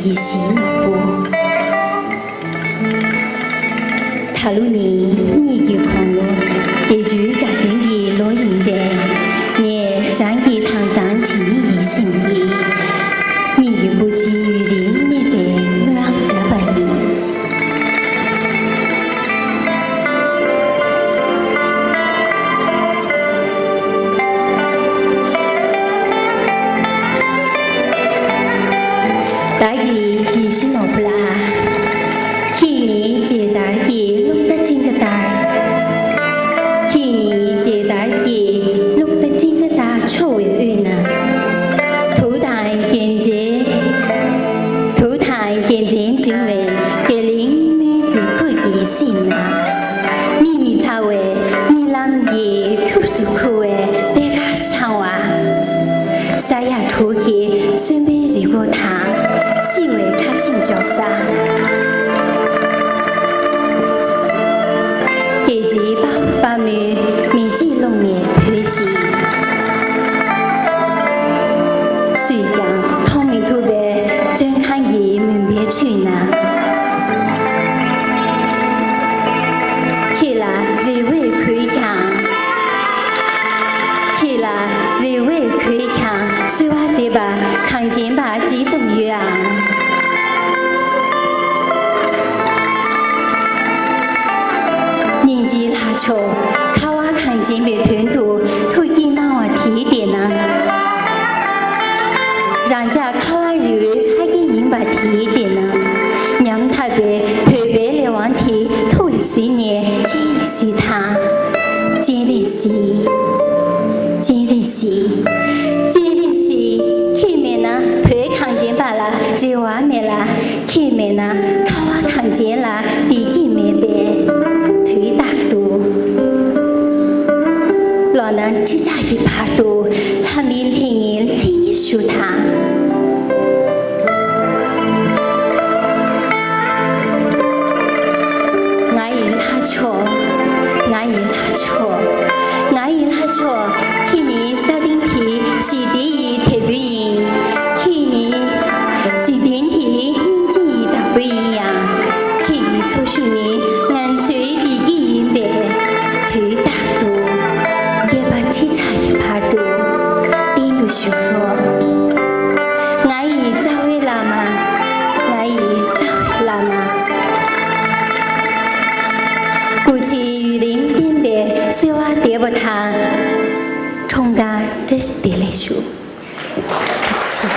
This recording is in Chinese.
一心不。他路你的狂怒，也就改变的落影的，也让你唐长成一心意，你的不羁于灵那边没有得本意。大意一心不啦，去年接大意录得真个大，去年接大意录得真个大，超有缘呐。土台见证真为给灵女顾客的心呐，秘密查为米朗的口述口为别个唱哇，沙哑土给顺便日过堂。细微卡清角色，给自把面面积弄的配置，虽然汤米土白真看也门别去呢，去了日为亏强，去了日为亏强，虽话对吧？看见吧，几怎样？年纪大छो他娃看见别团土土给那娃提点呢，人家他娃以为还给人把提点呢，娘他别陪别来往提土的十年，今日是他，今日是，今日是，今日是，去面呢陪看见罢了，日娃没了，去面呢他娃看见了，第一面别。推大度，老人只差一把度，他们另一树他。我已拉错，我已拉错，我已拉错。去年沙丁题是第一特别赢，去年几点题年纪大不一样，去年初数年俺最一。推大度，也把提查一把度，点都说说。俺已早为了嘛，俺已早为了嘛。估计雨林点别，虽话点不他，冲干这是点来说，客气。